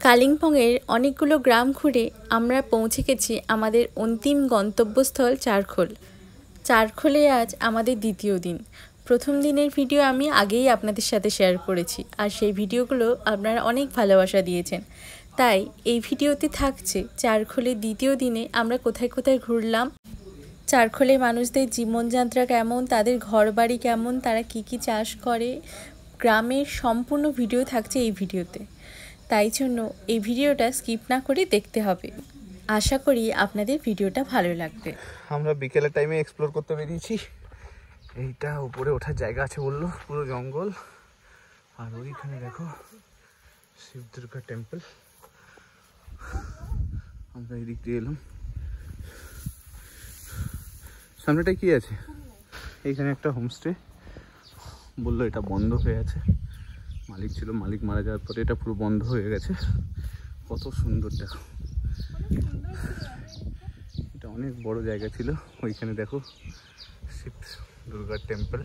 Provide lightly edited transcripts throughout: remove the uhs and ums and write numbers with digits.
কালিম্পংয়ের অনেকগুলো গ্রাম ঘুরে আমরা পৌঁছে গেছি আমাদের অন্তিম গন্তব্যস্থল চারখোল। চারখোলে আজ আমাদের দ্বিতীয় দিন। প্রথম দিনের ভিডিও আমি আগেই আপনাদের সাথে শেয়ার করেছি, আর সেই ভিডিওগুলো আপনারা অনেক ভালোবাসা দিয়েছেন। তাই এই ভিডিওতে থাকছে চারখোলের দ্বিতীয় দিনে আমরা কোথায় কোথায় ঘুরলাম, চারখোলে মানুষদের জীবনযাত্রা কেমন, তাদের ঘরবাড়ি কেমন, তারা কি কি চাষ করে, গ্রামের সম্পূর্ণ ভিডিও থাকছে এই ভিডিওতে। তাই জন্য এই ভিডিওটা স্কিপ না করে দেখতে হবে। আশা করি আপনাদের ভিডিওটা ভালো লাগবে। আমরা বিকেলের টাইমে এক্সপ্লোর করতে বেরিয়েছি। এইটা উপরে ওঠার জায়গা আছে বললো, পুরো জঙ্গল। আর ওইখানে দেখো শিব দুর্গা টেম্পল। আমরা এই দিক দিয়ে এলাম। সামনেটায় কি আছে? এইখানে একটা হোমস্টে, বললো এটা বন্ধ হয়ে আছে। মালিক ছিল, মালিক মারা যাওয়ার পরে এটা পুরো বন্ধ হয়ে গেছে। কত সুন্দর দেখো, এটা অনেক বড় জায়গা ছিল। ওইখানে দেখো শিব দুর্গার টেম্পল।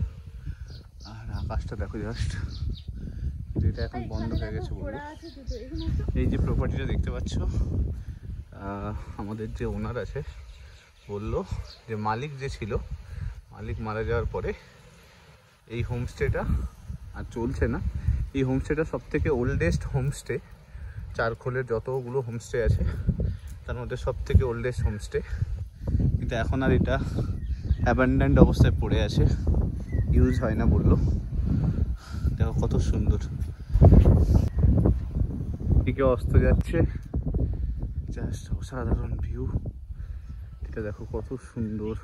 আর আকাশটা দেখো জাস্ট, এটা এখন বন্ধ হয়ে গেছে বললো। এই যে প্রপার্টিটা দেখতে পাচ্ছ, আমাদের যে ওনার আছে বললো যে মালিক যে ছিল, মালিক মারা যাওয়ার পরে এই হোমস্টেটা আর চলছে না। এই হোমস্টেটা সব থেকে ওল্ডেস্ট হোমস্টে। চারখোলের যতগুলো হোমস্টে আছে তার মধ্যে সব থেকে ওল্ডেস্ট হোমস্টে, কিন্তু এখন আর এটা অ্যাবান্ডেন্ড অবস্থায় পড়ে আছে, ইউজ হয় না বললো। দেখো কত সুন্দর, দিকে অস্ত যাচ্ছে, জাস্ট অসাধারণ ভিউ। এটা দেখো কত সুন্দর।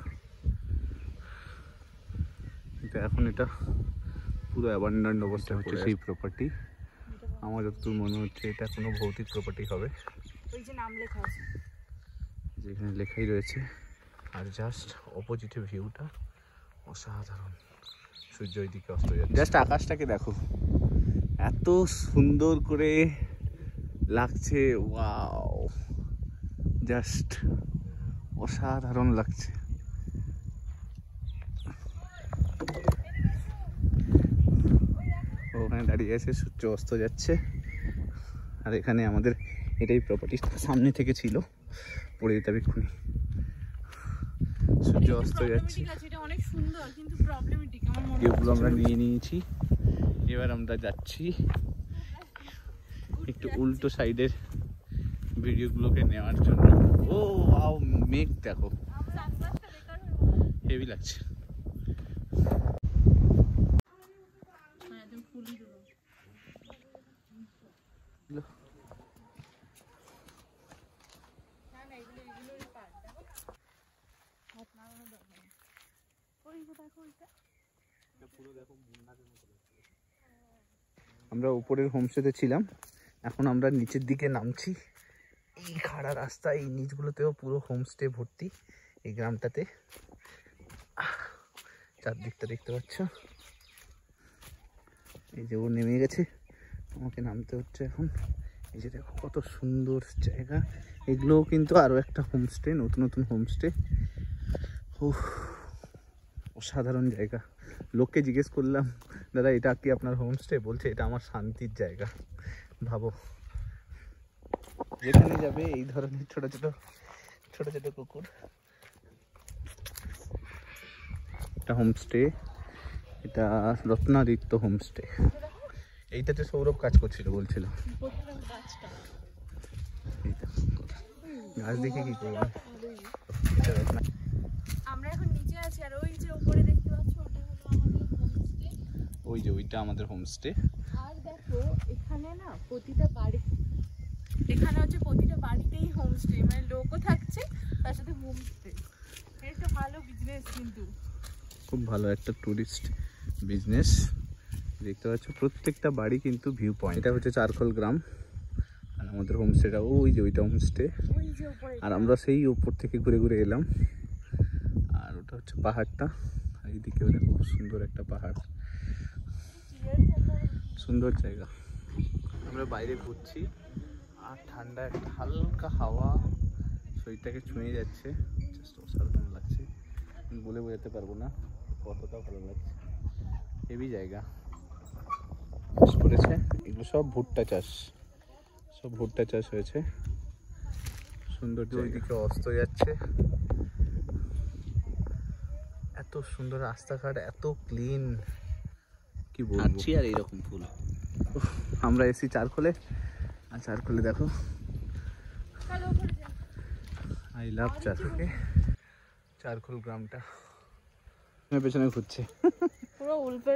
কিন্তু এখন এটা পুরো অ্যাবান্ডেন্ট অবস্থায় হচ্ছে সেই প্রপার্টি। আমার যতদূর মনে হচ্ছে এটা কোনো ভৌতিক প্রপার্টি হবে। ওই যে নাম লেখা আছে, যেখানে লেখাই রয়েছে। আর জাস্ট অপোজিটে ভিউটা অসাধারণ, সূর্য ওই দিকে অস্ত যাচ্ছে। জাস্ট আকাশটাকে দেখো, এত সুন্দর করে লাগছে, ওয়াও, জাস্ট অসাধারণ লাগছে। ওখানে দাঁড়িয়ে আছে, সূর্য অস্ত যাচ্ছে। আর এখানে আমাদের এটাই প্রপার্টি, সামনে থেকে ছিল, পড়ে যেতে হবে এক্ষুনি। সূর্য অস্ত যাচ্ছে, এগুলো আমরা নিয়ে নিয়েছি। এবার আমরা যাচ্ছি একটু উল্টো সাইডের ভিডিওগুলোকে নেওয়ার জন্য। ও আও, মেঘ দেখো, হেভি লাগছে। আমরা উপরের হোমস্টেতে ছিলাম, এখন আমরা নিচের দিকে নামছি। এই খাড়া রাস্তা, এই নিচগুলোতেও পুরো হোমস্টে ভর্তি এই গ্রামটাতে। চারদিকটা দেখতে পাচ্ছ, এই যে ও নেমে গেছে, আমাকে নামতে হচ্ছে এখন। এই যে দেখো কত সুন্দর জায়গা। এগুলোও কিন্তু আরও একটা হোমস্টে, নতুন নতুন হোমস্টে। অসাধারণ জায়গা। লোককে জিজ্ঞেস করলাম, দাদা এটা কি আপনার হোমস্টে? বলছে এটা আমার শান্তির জায়গা। ভাবো, যেখানে যাবে এই ধরনের ছোট ছোট ছোট ছোট কুকুর। এটা হোমস্টে, এটা রত্নাদিত্য হোমস্টে। এইটাতে সৌরভ কাজ করছিল বলছিল। গাছ দেখে কি করবো, আমরা এখন নিচে আছি। আর ওই যে উপরে দেখতে পাচ্ছ, ওটা হলো আমাদের হোমস্টে। ওই যে ওইটা আমাদের হোমস্টে। আর দেখো এখানে না প্রতিটা বাড়ি, এখানে হচ্ছে প্রতিটা বাড়িতেই হোমস্টে, মানে লোকও থাকছে তার সাথে হোমস্টে। এটা ভালো বিজনেস, কিন্তু খুব ভালো একটা টুরিস্ট বিজনেস। দেখতে পাচ্ছ প্রত্যেকটা বাড়ি কিন্তু ভিউ পয়েন্ট। এটা হচ্ছে চারখোল গ্রাম, আর আমাদের হোমস্টেটা ওই যে ওইটা হোমস্টে। আর আমরা সেই উপর থেকে ঘুরে ঘুরে এলাম। আর ওটা হচ্ছে পাহাড়টা, আর এইদিকে খুব সুন্দর একটা পাহাড়, সুন্দর জায়গা। আমরা বাইরে ঘুরছি আর ঠান্ডা একটা হালকা হাওয়া শরীরটাকে ছুঁয়ে যাচ্ছে, জাস্ট অসাধারণ লাগছে। বলে বোঝাতে পারবো না কতটা ভালো লাগছে। হেভি জায়গা। চাষ করেছে, এগুলো সব ভুট্টা চাষ, সব ভুট্টা চাষ হয়েছে, সুন্দর। ওইদিকে অস্ত যাচ্ছে, এত সুন্দর রাস্তাঘাট, এত ক্লিন, কি বলবো। আর এইরকম ফুল। আমরা এসি চারখোলে, আর চারখোলে দেখো আই লাভ চারখোলে। চারখোল গ্রামটা পেছনে ঘুরছে,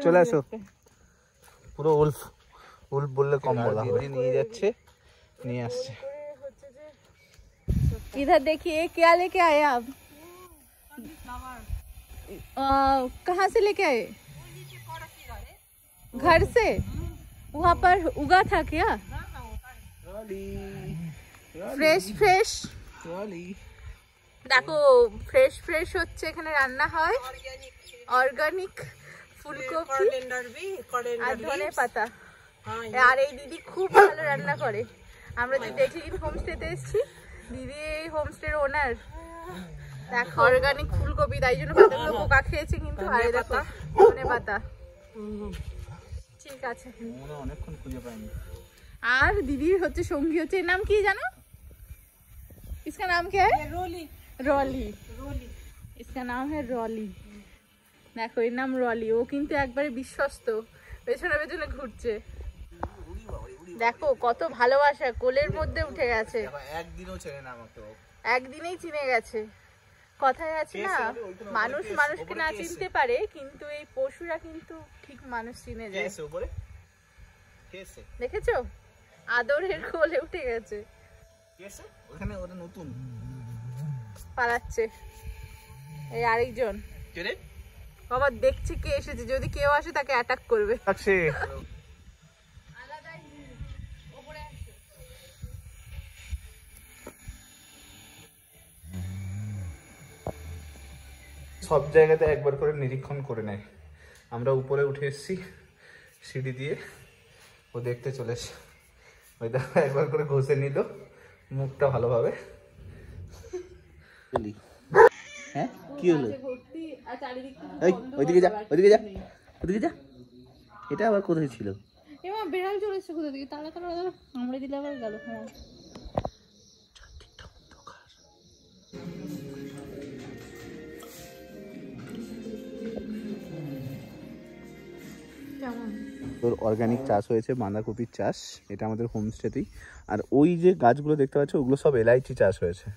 চলে আসো। পুরো উল্ফ, উল্ফ বললে কম বলা হবে। নিয়ে যাচ্ছে, নিয়ে আসছে। इधर देखिए क्या लेके आए आप? कहाँ से लेके आए? घर से? वहाँ पर उगा था क्या? फ्रेश फ्रेश দেখো, ফ্রেশ ফ্রেশ হচ্ছে এখানে, রান্না হয় অর্গানিক ফুলকপি আর ধনে পাতা। আর এই দিদি খুব ভালো রান্না করে। আমরা যে দেখি হোমস্টেতে এসেছি, দিদি এই হোমস্টের ওনার। দেখো অর্গানিক ফুলকপি, তাই জন্য পাতাগুলো পোকা খেয়েছে, কিন্তু আরে দেখো ধনে পাতা। ঠিক আছে, অনেকক্ষণ খুঁজে পাইনি। আর দিদির হচ্ছে সঙ্গী হচ্ছে, এর নাম কি জানো? इसका नाम क्या है? रॉली। रॉली, इसका नाम है रॉली। দেখো এর নাম রলি। ও কিন্তু একবারে বিশ্বস্ত, পেছনে পেছনে ঘুরছে। দেখো কত ভালোবাসা, কোলের মধ্যে উঠে গেছে। একদিনও চেনে না আমাকে, একদিনেই চিনে গেছে। কথায় আছে না, মানুষ মানুষকে না চিনতে পারে, কিন্তু এই পশুরা কিন্তু ঠিক মানুষ চিনে যায়। দেখেছো, আদরের কোলে উঠে গেছে। ওখানে ওটা নতুন পালাচ্ছে। এই আরেকজন বাবা দেখছে কে এসেছে, যদি কেউ আসে তাকে অ্যাটাক করবে। সব জায়গাতে একবার করে নিরীক্ষণ করে নেয়। আমরা উপরে উঠে এসেছি সিঁড়ি দিয়ে, ও দেখতে চলেছে। ওই দেখো একবার করে ঘষে নিল মুখটা ভালোভাবে। হ্যাঁ কি হলো? ওইদিকে যা, ওইদিকে যা, ওইদিকে যা। এটা আবার কোথায় ছিল? এমা বেড়াল চলে এসেছে কোথা থেকে, তাড়া তাড়া আমরা দিলে আবার গেল। হ্যাঁ তোর অর্গানিক চাষ হয়েছে, বাঁধাকপির চাষ, এটা আমাদের হোমস্টেতেই। আর ওই যে গাছগুলো দেখতে পাচ্ছ, ওগুলো সব এলাইচি চাষ হয়েছে,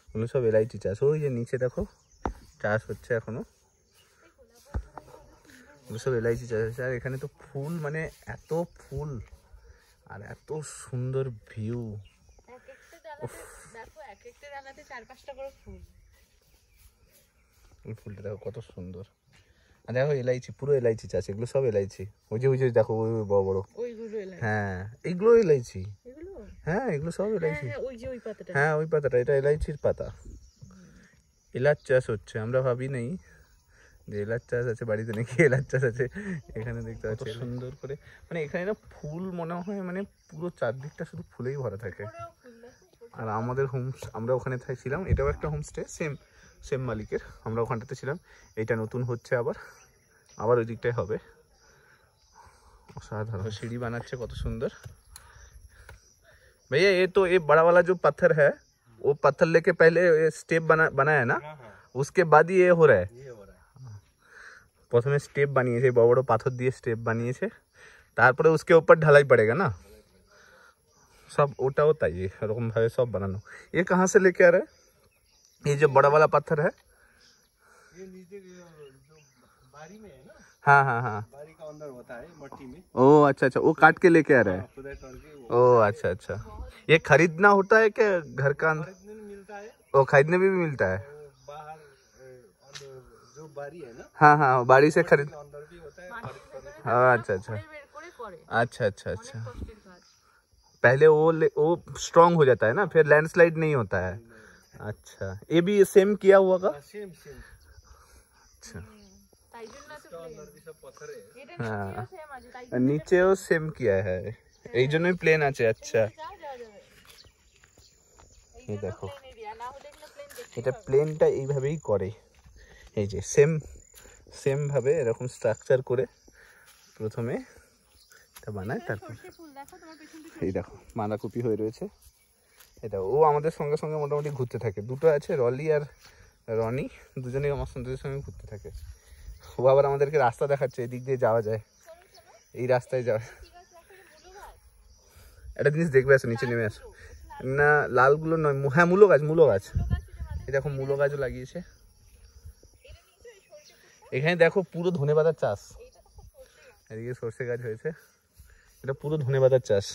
ওগুলো সব এলাইচি চাষ। ওই যে নিচে দেখো চাষ হচ্ছে এখনো, ওগুলো সব এলাইচি চাষ হয়েছে। আর এখানে তো ফুল, মানে এত ফুল আর এত সুন্দর ভিউ। এই ফুলটা দেখো কত সুন্দর। আর দেখো এলাইচি, পুরো এলাইচি চাষ, এগুলো সব এলাইচি। ওই যে দেখো ওই বড় বড়, হ্যাঁ এইগুলো এলাইচি। হ্যাঁ এগুলো সব এলাইচি। হ্যাঁ ওই পাতাটা, এটা এলাইচির পাতা। এলাচ চাষ হচ্ছে, আমরা ভাবি নেই যে এলাচ চাষ আছে বাড়িতে, নাকি এলাচ চাষ আছে। এখানে দেখতে পাচ্ছি সুন্দর করে, মানে এখানে না ফুল মনে হয়, মানে পুরো চারদিকটা শুধু ফুলেই ভরা থাকে। আর আমাদের আমরা ওখানে ছিলাম, এটাও একটা হোমস্টে, সেম মালিকের। আমরা ওখানটাতে ছিলাম, এইটা নতুন হচ্ছে, আবার ওই দিকটাই হবে। অসাধারণ সিঁড়ি বানাচ্ছে, কত সুন্দর। भैया ये बड़ा वाला जो पत्थर है, वो पत्थर लेके पहले स्टेप बनाया है ना, उसके बाद ये हो रहा है। प्रथमे स्टेप বানিয়েছে, বড় বড় পাথর দিয়ে স্টেপ বানিয়েছে, তারপরে उसके ऊपर ढलाई पड़ेगा ना, सब ওটাও তাই এরকম ভাবে সব বানানো। ये कहाँ से लेके आ रहा है? ये जो बड़ा वाला पत्थर है, ये नीचे जो बारी में है ना। हाँ हाँ हाँ, बारी का अंदर होता है मट्टी में। ओ अच्छा अच्छा, वो काट के लेके आ रहा है। ओ अच्छा अच्छा, ये खरीदना होता है क्या घर का? खरीदने में मिलता है, ओ खरीदने में भी मिलता है। बाहर जो बारी है ना, हाँ हाँ बाड़ी से खरीद अंदर भी होता है। हाँ अच्छा अच्छा अच्छा अच्छा अच्छा, पहले वो स्ट्रॉन्ग हो जाता है ना, फिर लैंडस्लाइड नहीं होता है। अच्छा, ये भी सेम किया हुआ का? सेम। अच्छा हाँ, नीचेও সেম किया है, এই জন্যই প্লেন আছে। আচ্ছা এই দেখো, এটা প্লেনটা এইভাবেই করে, এই যে সেম ভাবে এরকম স্ট্রাকচার করে প্রথমে এটা বানায় তারপর এই দেখো বাঁধাকপি হয়ে রয়েছে। এটা ও আমাদের সঙ্গে সঙ্গে মোটামুটি ঘুরতে থাকে, দুটো আছে রলি আর রনি, দুজনেই আমার সন্তানের সঙ্গে ঘুরতে থাকে। ও আবার আমাদেরকে রাস্তা দেখাচ্ছে, এদিক দিয়ে যাওয়া যায়, এই রাস্তায় যাওয়া। একটা জিনিস দেখবে, আসো নিচে নেমে আসো না, লালগুলো নয়, হ্যাঁ মূলো গাছ, মূলো গাছ। এই দেখো মূলো গাছও লাগিয়েছে এখানে। দেখো পুরো ধনেপাতার চাষ, এদিকে সর্ষে গাছ হয়েছে, এটা পুরো ধনেপাতার চাষ,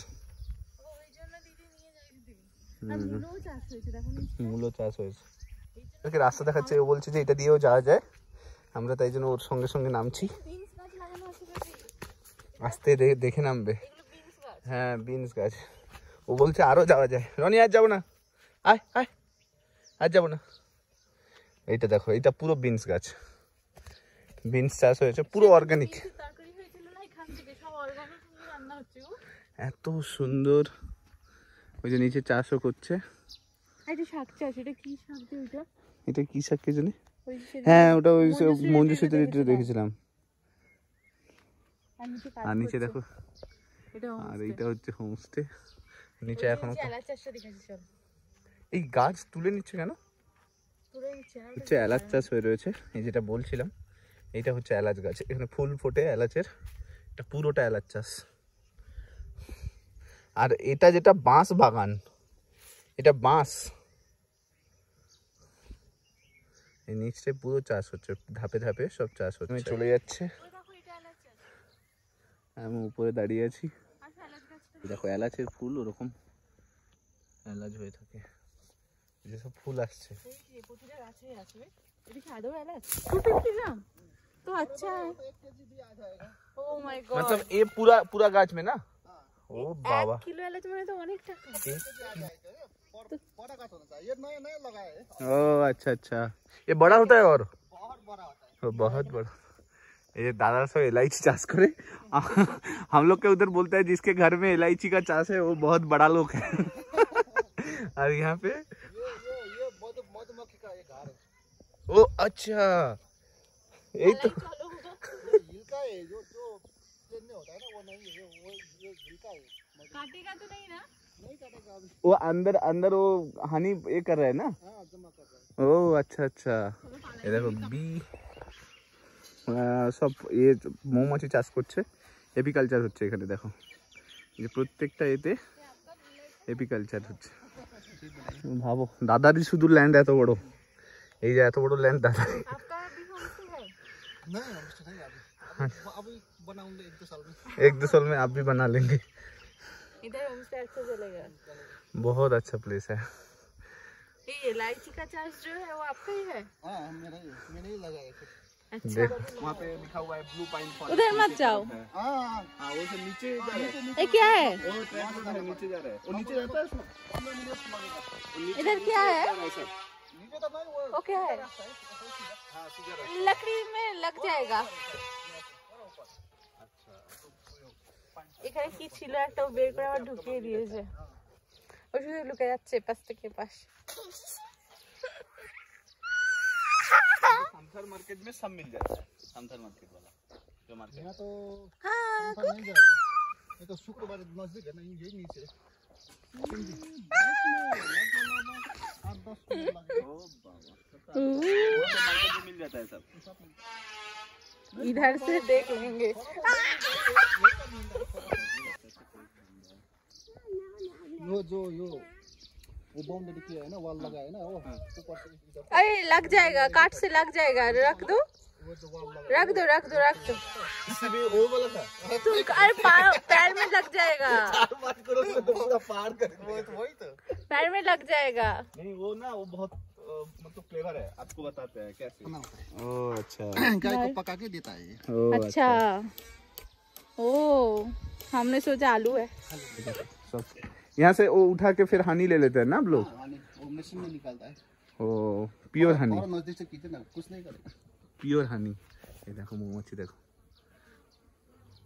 মূলো চাষ হয়েছে। রাস্তা দেখাচ্ছে, ও বলছে যে এটা দিয়েও যাওয়া যায়, আমরা তাই জন্য ওর সঙ্গে সঙ্গে নামছি। আস্তে দেখে নামবে। হ্যাঁ বিনস গাছ, ও বলছে আরো যাওয়া যায়। রনি আজ যাবো না, আয় আয়, আজ যাবো না। এইটা দেখো, এইটা পুরো বিনস গাছ, বিনস চাষ হয়েছে পুরো অর্গানিক, এত সুন্দর। ওই যে নিচে চাষও করছে। এটা কি শাক কে জানি? হ্যাঁ ওটা ওই মঞ্জু সেতুর দেখেছিলাম। আর নিচে দেখো, আর এইটা হচ্ছে হোমস্টে। নিচে এখনো এই গাছ তুলে নিচ্ছে কেন? হচ্ছে এলাচ চাষ হয়ে রয়েছে, এই যেটা বলছিলাম, এইটা হচ্ছে এলাচ গাছ, এখানে ফুল ফোটে এলাচের, এটা পুরোটা এলাচ চাষ। আর এটা যেটা বাঁশ বাগান, এটা বাঁশ, এই নিচে পুরো চাষ হচ্ছে, ধাপে ধাপে সব চাষ হচ্ছে। চলে যাচ্ছে, আমি উপরে দাঁড়িয়ে আছি, দেখো এলাচের ফুল ওরকম এলাচ হয়ে থাকে, যেসব ফুল আসছে। मतलब ये पूरा गाछ में ना? ओ बाबा, 1 किलो एलाच মানে তো অনেক টাকা। ओ अच्छा अच्छा, ये बड़ा होता है और बहुत बड़ा। ये दादा सब इलायची चाष करे, हम लोग के उधर बोलता है जिसके घर में इलायची का चाष है वो बहुत बड़ा लोग है। और यहाँ पे ये मधुमक्खी का एक घर है। ओ अच्छा, यही तो हिलका है, जो में होता है ना वो नहीं है, वो ये हिलका है। काटेगा तो नहीं ना? नहीं काटेगा अभी। वो अंदर वो हनी ये कर रहा है ना? हाँ जमा कर रहा है। ओ अच्छा अच्छा, ये देखो बी সব এ মৌমাছি চাষ করছে, এপিকালচার হচ্ছে এখানে। দেখো যে প্রত্যেকটা এতে এপিকালচার হচ্ছে। ভাবো দাদারই শুধু ল্যান্ড এত বড়, এই যে এত বড় ল্যান্ড দাদার। एक दो साल में आप भी बना लेंगे। इधर होमस्टे अच्छा चलेगा, बहुत अच्छा प्लेस है। ये इलायची का चार्ज जो है वो आपका ही है? हाँ मेरा ही, मैंने ही लगाया है। अच्छा वहाँ पे लिखा हुआ है ब्लू पाइन फॉरेस्ट। उधर मत जाओ। हाँ वो से नीचे जा रहा है। ये क्या है? वो ट्रैक से नीचे जा रहा है, वो नीचे जाता है उसमें। इधर क्या है? नीचे तो नहीं, वो क्या है? हाँ सीधा लकड़ी में लग जाएगा। এখানে কি ছিল একটা বের করে আবার ঢুকিয়ে দিয়েছে, ও শুধু লুকে যাচ্ছে পাশ থেকে পাশ। समथर मार्केट में सब मिल जाता है, समथर मार्केट वाला जो मार्केट। यहाँ तो हाँ नहीं जाएगा, ये तो शुक्रवार नजदीक है ना, यही नीचे है। मिल जाता है सब, इधर से देख लेंगे। यो वो बाउंड्री किया है ना, वॉल लगा है ना, वो ऊपर से इधर। अरे लग जाएगा, काट से लग जाएगा, रख दो वो जो वॉल लगा रख दो रख दो रख दो। इससे भी वो वाला था। तुम अरे पैर में लग जाएगा, बात करो तो पूरा पार कर, वही तो पैर में लग जाएगा। नहीं वो ना, वो बहुत मतलब फ्लेवर है, आपको बताते हैं कैसे। ओ अच्छा, गाय को पका के देता है ये। ओ अच्छा ओ, हमने सोचा आलू है। सब यहाँ से वो उठा के फिर हनी ले लेते हैं ना आप लोग? वो मशीन में निकालता है। ओ प्योर हनी, और नजदीक से कीजिए ना, कुछ नहीं करेगा। प्योर हनी। ये देखो मधुमक्खी, देखो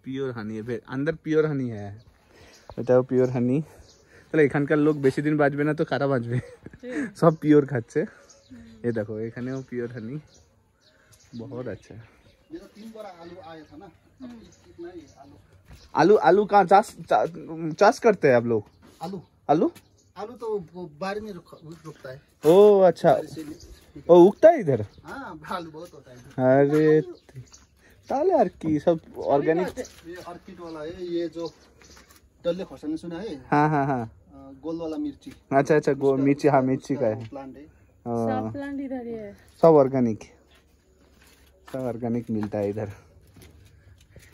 प्योर हनी है, अंदर प्योर हनी है, এটাও পিওর হানি। তাহলে এখানকার লোক বেশি দিন বাঁচবে না তো কারা বাঁচবে? সব পিওর খাচ্ছে। ये देखो এখানেও পিওর হানি, बहुत अच्छा। ये तो 3 बार आलू आया था ना, अब इतना ही आलू। आलू आलू कहाँ चाष करते हैं आप लोग? आलू आलू आलू तो बाहर में रुकता है। ओ अच्छा, ओ उगता है इधर? हाँ आलू बहुत होता है। अरे ताले यार की सब ऑर्गेनिक। ये ऑर्किड वाला है, ये जो डल्ले खोर्सानी सुना है? हाँ हाँ हाँ, गोल वाला मिर्ची। अच्छा अच्छा, मिर्ची, हाँ मिर्ची का है। प्लांट है। सब प्लांट इधर ही है, सब ऑर्गेनिक मिलता है इधर।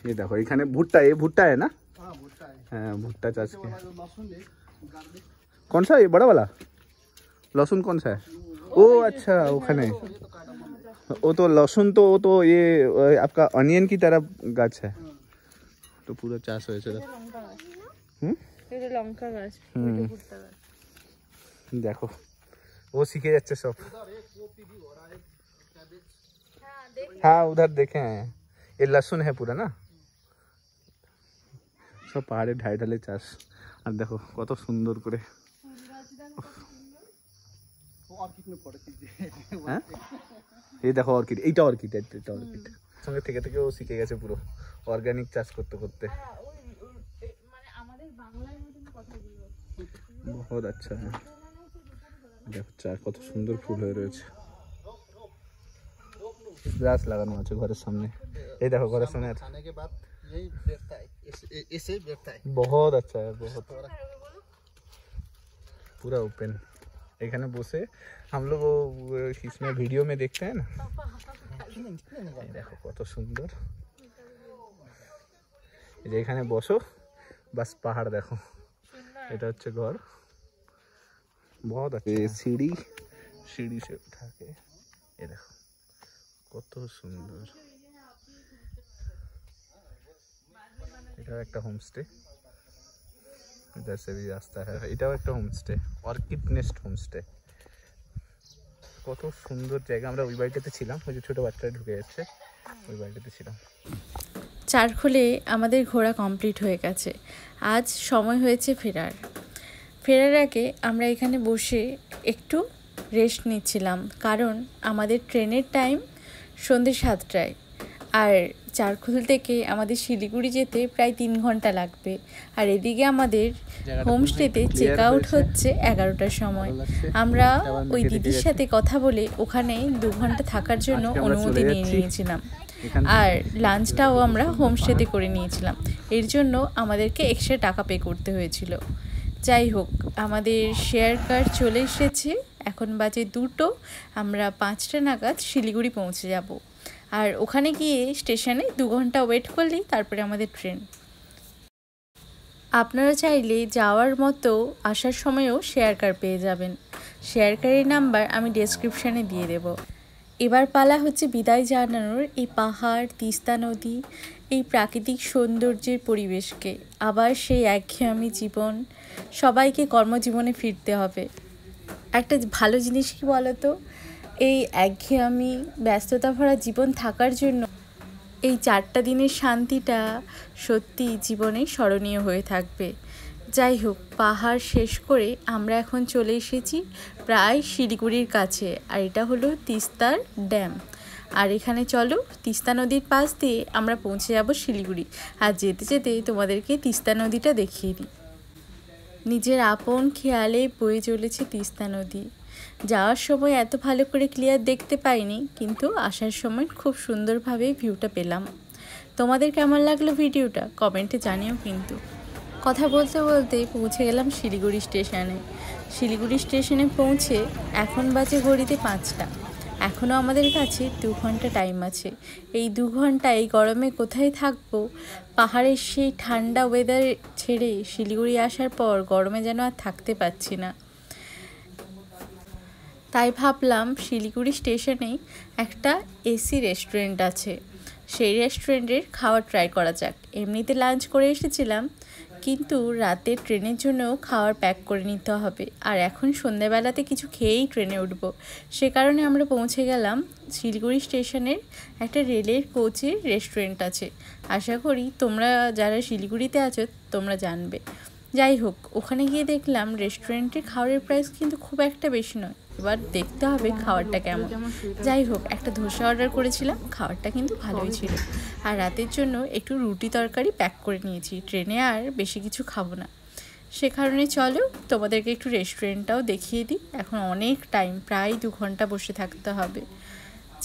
ये देखो এখানে भुट्टा, ये भुट्टा है ना? हाँ भुट्टा है। हाँ भुट्टा चाष के। लहसुन है, गार्लिक। कौन सा ये बड़ा वाला लहसुन कौन सा है? ओ अच्छा ওখানে, वो तो लहसुन तो वो तो ये आपका अनियन की तरह गाछ है, तो पूरा चाष হয়েছে। এটা লঙ্কা গাছ, হুম। এটা ভুট্টা গাছ। দেখো वो सीखे যাচ্ছে सब। हाँ उधर देखे हैं, ये लहसुन है पूरा ना, सब পাহাড়ে ঢালে ঢালে চাষ। আর দেখো কত সুন্দর করে। ऑर्किड में फोटो खींच दे। হ্যাঁ এই দেখো অর্কিড, এইটা অর্কিড, এটা অর্কিড। সঙ্গে থেকে থেকে ও শিখে গেছে পুরো অর্গানিক চাষ করতে করতে। মানে আমাদের বাংলার মতন কথাগুলো। बहुत अच्छा है। দেখো চার কত সুন্দর ফুল হয়ে রয়েছে। গাছ লাগানো আছে ঘরের সামনে, এই দেখো ঘরের সামনে আছে। खाने के बाद यही बैठता है, ऐसे ही बैठता है। बहुत अच्छा है, बहुत पूरा ओपन। এখানে বসে हम लोग वो इसमें वीडियो में देखते हैं ना, এই দেখো কত সুন্দর। এই যে এখানে বসো, বাস পাহাড় দেখো, এটা হচ্ছে ঘর। बहुत अच्छा है। सीढ़ी से उठा के ये देखो কত সুন্দর। এটা একটা হোমস্টে, इधर से भी रास्ता है। এটাও একটা হোমস্টে, অর্কিড নেস্ট হোমস্টে। কত সুন্দর জায়গা। আমরা ওই বাড়িটাতে ছিলাম, ওই যে ছোট বাচ্চাটা ঢুকে যাচ্ছে, ওই বাড়িটাতে ছিলাম। চারখোলে আমাদের ঘোরা কমপ্লিট হয়ে গেছে, আজ সময় হয়েছে ফেরার আগে আমরা এখানে বসে একটু রেস্ট নিচ্ছিলাম, কারণ আমাদের ট্রেনের টাইম সন্ধ্যে 7টায়, আর চারখোল থেকে আমাদের শিলিগুড়ি যেতে প্রায় 3 ঘন্টা লাগবে। আর এদিকে আমাদের হোমস্টেতে চেক আউট হচ্ছে 11টার সময়। আমরা ওই দিদির সাথে কথা বলে ওখানে 2 ঘন্টা থাকার জন্য অনুমতি নিয়ে নিয়েছিলাম, আর লাঞ্চটাও আমরা হোমস্টেতে করে নিয়েছিলাম। এর জন্য আমাদেরকে এক্সট্রা টাকা পে করতে হয়েছিল। যাই হোক, আমাদের শেয়ার কার চলে এসেছে, এখন বাজে 2টো। আমরা 5টা নাগাদ শিলিগুড়ি পৌঁছে যাব, আর ওখানে গিয়ে স্টেশনে 2 ঘন্টা ওয়েট করলেই তারপরে আমাদের ট্রেন। আপনারা চাইলে যাওয়ার মতো আসার সময়ও শেয়ার কার পেয়ে যাবেন। শেয়ার কারের নাম্বার আমি ডেসক্রিপশানে দিয়ে দেব। এবার পালা হচ্ছে বিদায় জানানোর এই পাহাড়, তিস্তা নদী, এই প্রাকৃতিক সৌন্দর্যের পরিবেশকে। আবার সেই একঘেয়েমি জীবন, সবাইকে কর্মজীবনে ফিরতে হবে। একটা ভালো জিনিস কি বলো তো, এই একঘেয়েমি ব্যস্ততা ভরা জীবন থাকার জন্য এই 4টা দিনের শান্তিটা সত্যি জীবনে স্মরণীয় হয়ে থাকবে। যাই হোক, পাহাড় শেষ করে আমরা এখন চলে এসেছি প্রায় শিলিগুড়ির কাছে, আর এটা হলো তিস্তার ড্যাম। আর এখানে চলো, তিস্তা নদীর পাশ দিয়ে আমরা পৌঁছে যাব শিলিগুড়ি। আর যেতে যেতে তোমাদেরকে তিস্তা নদীটা দেখিয়ে দিই। নিজের আপন খেয়ালে বয়ে চলেছে তিস্তা নদী। যাওয়ার সময় এত ভালো করে ক্লিয়ার দেখতে পাইনি, কিন্তু আসার সময় খুব সুন্দরভাবে ভিউটা পেলাম। তোমাদের কেমন লাগলো ভিডিওটা কমেন্টে জানিও কিন্তু। কথা বলতে বলতে পৌঁছে গেলাম শিলিগুড়ি স্টেশনে। শিলিগুড়ি স্টেশনে পৌঁছে এখন বাজে ঘড়িতে 5টা। এখনও আমাদের কাছে 2 ঘন্টা টাইম আছে। এই 2 ঘন্টা এই গরমে কোথায় থাকবো? পাহাড়ের সেই ঠান্ডা ওয়েদার ছেড়ে শিলিগুড়ি আসার পর গরমে যেন আর থাকতে পারছি না। তাই ভাবলাম শিলিগুড়ি স্টেশনেই একটা এসি রেস্টুরেন্ট আছে, সেই রেস্টুরেন্টের খাবার ট্রাই করা যাক। এমনিতে লাঞ্চ করে এসেছিলাম, কিন্তু রাতে ট্রেনের জন্যও খাবার প্যাক করে নিতে হবে, আর এখন সন্ধ্যাবেলাতে কিছু খেয়েই ট্রেনে উঠব। সে কারণে আমরা পৌঁছে গেলাম শিলিগুড়ি স্টেশনের একটা রেলের কোচের রেস্টুরেন্ট আছে। আশা করি তোমরা যারা শিলিগুড়িতে আছো তোমরা জানবে। যাই হোক, ওখানে গিয়ে দেখলাম রেস্টুরেন্টের খাবারের প্রাইস কিন্তু খুব একটা বেশি নয়। এবার দেখতে হবে খাবারটা কেমন। যাই হোক, একটা ধোসা অর্ডার করেছিলাম, খাবারটা কিন্তু ভালোই ছিল। আর রাতের জন্য একটু রুটি তরকারি প্যাক করে নিয়েছি, ট্রেনে আর বেশি কিছু খাবো না। সে কারণে চলো তোমাদেরকে একটু রেস্টুরেন্টটাও দেখিয়ে দিই। এখন অনেক টাইম, প্রায় 2 ঘন্টা বসে থাকতে হবে।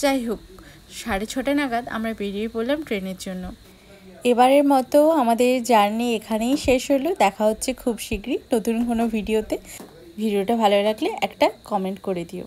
যাই হোক, 6:30 নাগাদ আমরা বেরিয়ে পড়লাম ট্রেনের জন্য। এবারের মতো আমাদের জার্নি এখানেই শেষ হলো। দেখা হচ্ছে খুব শীঘ্রই নতুন কোনো ভিডিওতে। ভিডিওটা ভালো লাগলে একটা কমেন্ট করে দিও।